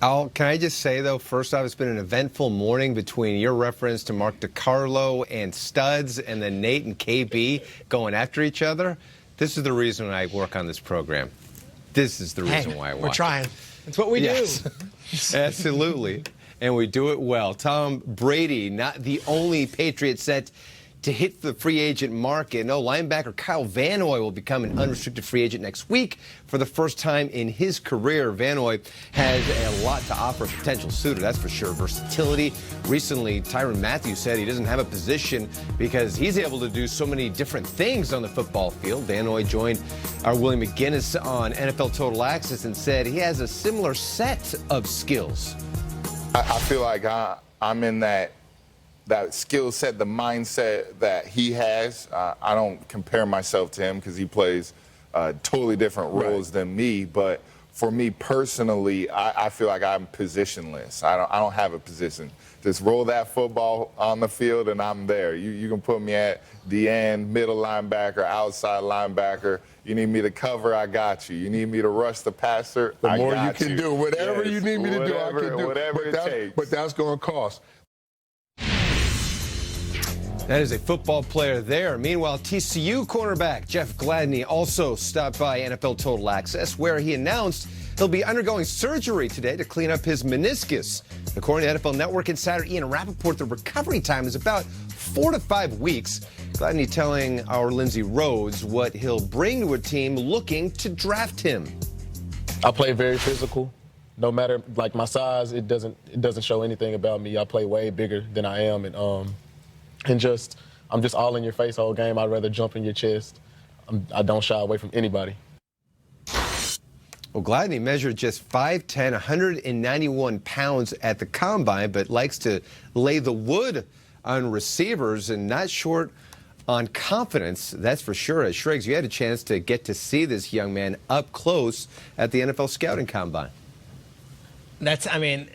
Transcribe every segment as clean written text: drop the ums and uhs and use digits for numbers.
Can I just say, though, first off, it's been an eventful morning between your reference to Mark DiCarlo and Studs and then Nate and KB going after each other. This is the reason I work on this program. This is the reason why I watch. We're trying. It's what we do. Absolutely. And we do it well. Tom Brady, not the only Patriot set to hit the free agent market. No, linebacker Kyle Van Noy will become an unrestricted free agent next week for the first time in his career. Van Noy has a lot to offer a potential suitor, that's for sure. Versatility. Recently, Tyrann Mathieu said he doesn't have a position because he's able to do so many different things on the football field. Van Noy joined our William McGinnis on NFL Total Access and said he has a similar set of skills. I feel like I'm in that skill set, the mindset that he has. I don't compare myself to him because he plays totally different roles than me. But for me personally, I feel like I'm positionless. I don't have a position. Just roll that football on the field and I'm there. You can put me at the end, middle linebacker, outside linebacker. You need me to cover, I got you. You need me to rush the passer, I got you. The more you can do, whatever you need me to do, I can do. Whatever it takes. But that's going to cost. That is a football player there. Meanwhile, TCU cornerback Jeff Gladney also stopped by NFL Total Access, where he announced he'll be undergoing surgery today to clean up his meniscus. According to NFL Network insider Ian Rappaport, the recovery time is about 4 to 5 weeks. Gladney telling our Lindsey Rhodes what he'll bring to a team looking to draft him. I play very physical. No matter like my size, it doesn't show anything about me. I play way bigger than I am, and I'm just all in your face all game. I'd rather jump in your chest. I don't shy away from anybody. Well, Gladney measured just 5'10", 191 pounds at the combine, but likes to lay the wood on receivers and not short on confidence, that's for sure. As Shriggs, you had a chance to get to see this young man up close at the NFL Scouting Combine.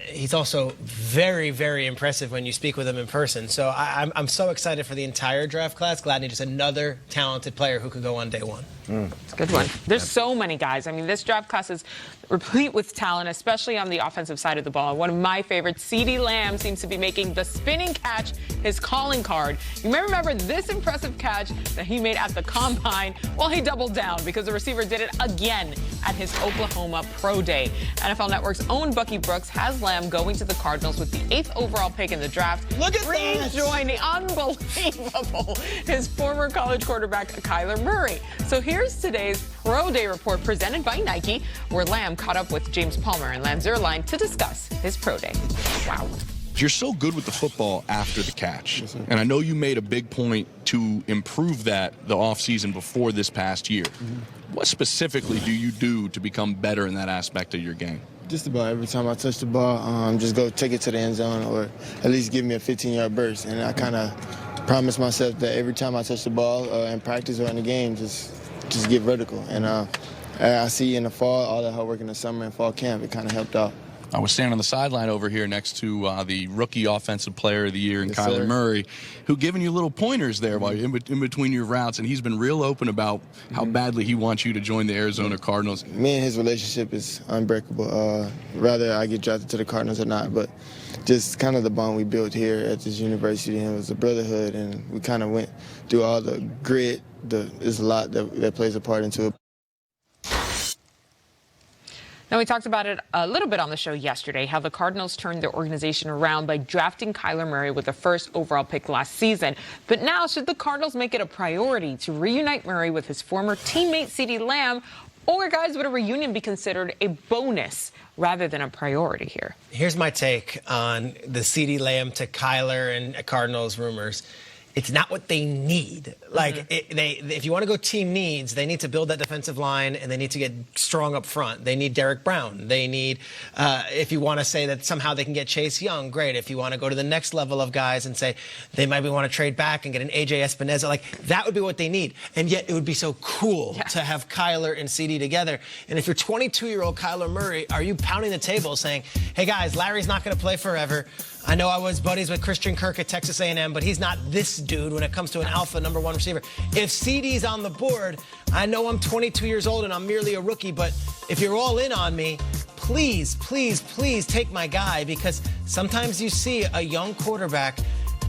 He's also very, very impressive when you speak with him in person. So I'm so excited for the entire draft class. Gladney, just another talented player who could go on day one. It's a good one. There's so many guys. I mean, this draft class is replete with talent, especially on the offensive side of the ball. One of my favorites, CeeDee Lamb, seems to be making the spinning catch his calling card. You may remember this impressive catch that he made at the Combine. Well, he doubled down because the receiver did it again at his Oklahoma Pro Day. NFL Network's own Bucky Brooks has Lamb going to the Cardinals with the 8th overall pick in the draft. Look at that! Rejoining, unbelievable, his former college quarterback, Kyler Murray. So here's today's Pro Day report presented by Nike, where Lamb caught up with James Palmer and Lance Zierlein to discuss his Pro Day. Wow. You're so good with the football after the catch, and I know you made a big point to improve that the offseason before this past year. What specifically do you do to become better in that aspect of your game? Just about every time I touch the ball, just go take it to the end zone or at least give me a 15-yard burst. And I kind of promise myself that every time I touch the ball in practice or in the game, just get vertical. And I see in the fall, all that hard work in the summer and fall camp, it kind of helped out. I was standing on the sideline over here next to the rookie offensive player of the year, Kyler Murray, who giving you little pointers there while you're in between your routes, and he's been real open about how badly he wants you to join the Arizona Cardinals. Me and his relationship is unbreakable. Whether I get drafted to the Cardinals or not, but just kind of the bond we built here at this university, and it was a brotherhood, and we kind of went through all the grit. There's a lot that plays a part into it. Now, we talked about it a little bit on the show yesterday, how the Cardinals turned their organization around by drafting Kyler Murray with the 1st overall pick last season. But now, should the Cardinals make it a priority to reunite Murray with his former teammate CeeDee Lamb, or, guys, would a reunion be considered a bonus rather than a priority here? Here's my take on the CeeDee Lamb to Kyler and Cardinals rumors. It's not what they need. Like, if you want to go team needs, they need to build that defensive line, and they need to get strong up front. They need Derek Brown. They need, if you want to say that somehow they can get Chase Young, great. If you want to go to the next level of guys and say they might want to trade back and get an AJ Espinoza, like, that would be what they need. And yet it would be so cool to have Kyler and CeeDee together. And if you're 22-year-old Kyler Murray, are you pounding the table saying, hey, guys, Larry's not going to play forever. I know I was buddies with Christian Kirk at Texas A&M, but he's not this dude when it comes to an alpha #1 receiver. If CeeDee's on the board, I know I'm 22 years old and I'm merely a rookie, but if you're all in on me, please, please, please take my guy, because sometimes you see a young quarterback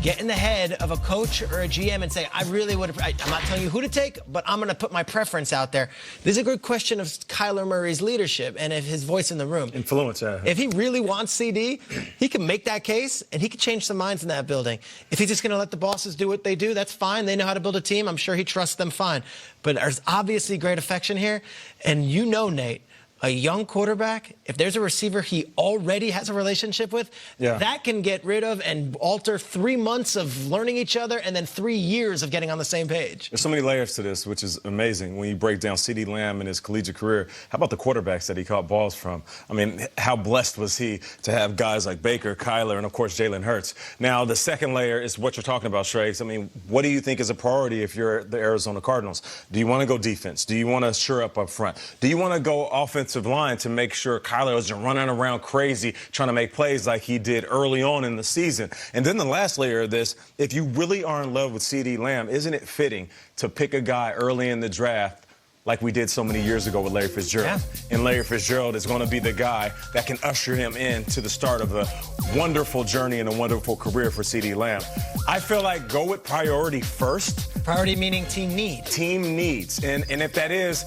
get in the head of a coach or a GM and say, I really would have, I'm not telling you who to take, but I'm going to put my preference out there. This is a good question of Kyler Murray's leadership and of his voice in the room. Influence, yeah. If he really wants CD, he can make that case, and he can change some minds in that building. If he's just going to let the bosses do what they do, that's fine. They know how to build a team. I'm sure he trusts them fine. But there's obviously great affection here. And you know, Nate, a young quarterback, if there's a receiver he already has a relationship with, that can get rid of and alter 3 months of learning each other and then 3 years of getting on the same page. There's so many layers to this, which is amazing. When you break down CeeDee Lamb and his collegiate career, how about the quarterbacks that he caught balls from? I mean, how blessed was he to have guys like Baker, Kyler, and, of course, Jalen Hurts? Now, the second layer is what you're talking about, Shrakes. I mean, what do you think is a priority if you're the Arizona Cardinals? Do you want to go defense? Do you want to shore up front? Do you want to go offensive line to make sure Kyler isn't running around crazy trying to make plays like he did early on in the season? And then the last layer of this, if you really are in love with CeeDee Lamb, isn't it fitting to pick a guy early in the draft like we did so many years ago with Larry Fitzgerald? And Larry Fitzgerald is going to be the guy that can usher him in to the start of a wonderful journey and a wonderful career for CeeDee Lamb. I feel like go with priority first. Priority meaning team needs. Team needs. And if that is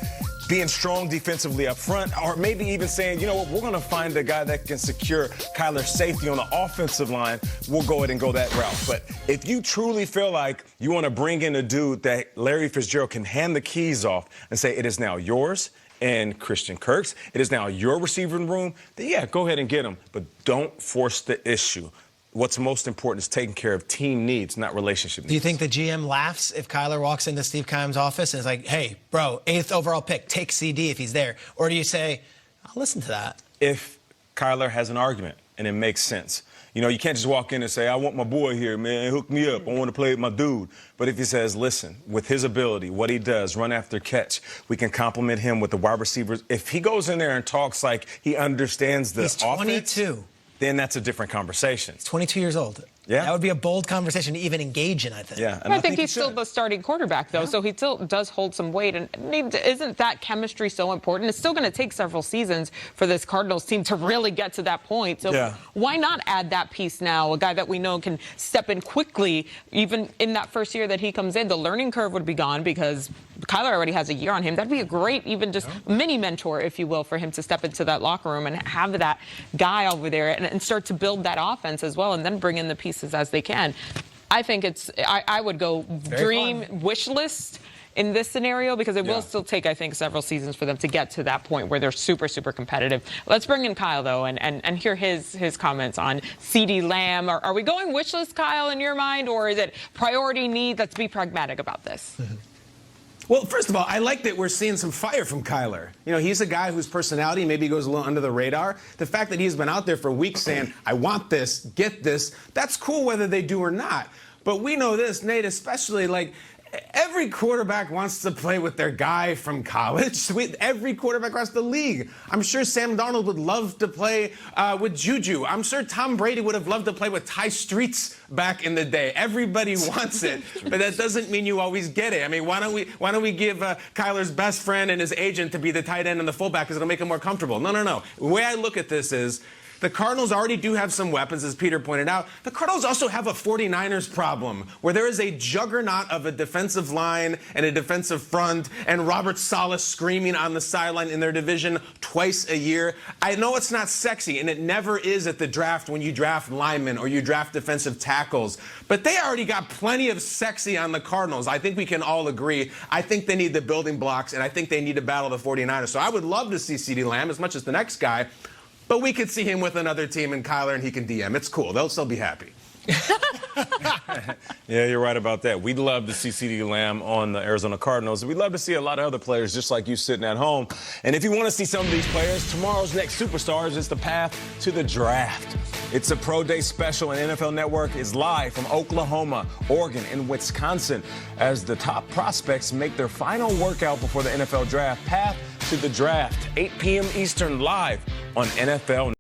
being strong defensively up front, or maybe even saying, you know what, we're going to find a guy that can secure Kyler's safety on the offensive line, we'll go ahead and go that route. But if you truly feel like you want to bring in a dude that Larry Fitzgerald can hand the keys off and say it is now yours and Christian Kirk's, it is now your receiving room, then yeah, go ahead and get him. But don't force the issue. What's most important is taking care of team needs, not relationship needs. Do you think the GM laughs if Kyler walks into Steve Keim's office and is like, hey, bro, 8th overall pick, take CD if he's there? Or do you say, I'll listen to that? If Kyler has an argument and it makes sense. You know, you can't just walk in and say, I want my boy here, man, hook me up. I want to play with my dude. But if he says, listen, with his ability, what he does, run after catch, we can compliment him with the wide receivers. If he goes in there and talks like he understands the He's offense, 22. then that's a different conversation. He's 22 years old. Yeah. That would be a bold conversation to even engage in, I think. Yeah, and I think he's still the starting quarterback, though, so he still does hold some weight. And isn't that chemistry so important? It's still going to take several seasons for this Cardinals team to really get to that point. So why not add that piece now, a guy that we know can step in quickly, even in that first year that he comes in? The learning curve would be gone because Kyler already has a year on him. That'd be a great, even just mini mentor, if you will, for him to step into that locker room and have that guy over there and start to build that offense as well, and then bring in the pieces as they can. I think I would go dream wish list in this scenario because it will still take, I think, several seasons for them to get to that point where they're super, super competitive. Let's bring in Kyle, though, and hear his comments on CeeDee Lamb. Are we going wish list, Kyle, in your mind, or is it priority need? Let's be pragmatic about this. Well, first of all, I like that we're seeing some fire from Kyler. You know, he's a guy whose personality maybe goes a little under the radar. The fact that he's been out there for weeks saying, I want this, get this, that's cool whether they do or not. But we know this, Nate, especially, like, every quarterback wants to play with their guy from college. Every quarterback across the league. I'm sure Sam Darnold would love to play with Juju. I'm sure Tom Brady would have loved to play with Ty Streets back in the day. Everybody wants it, but that doesn't mean you always get it. I mean, why don't we give Kyler's best friend and his agent to be the tight end and the fullback because it'll make him more comfortable? No. The way I look at this is, the Cardinals already do have some weapons, as Peter pointed out. The Cardinals also have a 49ers problem, where there is a juggernaut of a defensive line and a defensive front, and Robert Saleh screaming on the sideline in their division twice a year. I know it's not sexy, and it never is at the draft when you draft linemen or you draft defensive tackles, but they already got plenty of sexy on the Cardinals. I think we can all agree. I think they need the building blocks, and I think they need to battle the 49ers. So I would love to see CeeDee Lamb as much as the next guy, but we could see him with another team and Kyler, and he can DM. It's cool. They'll still be happy. Yeah, you're right about that. We'd love to see CeeDee Lamb on the Arizona Cardinals. We'd love to see a lot of other players just like you sitting at home. And if you want to see some of these players, tomorrow's next Superstars is the path to the draft. It's a Pro Day special, and NFL Network is live from Oklahoma, Oregon, and Wisconsin as the top prospects make their final workout before the NFL Draft. Path to the Draft, 8 p.m. Eastern, live on NFL.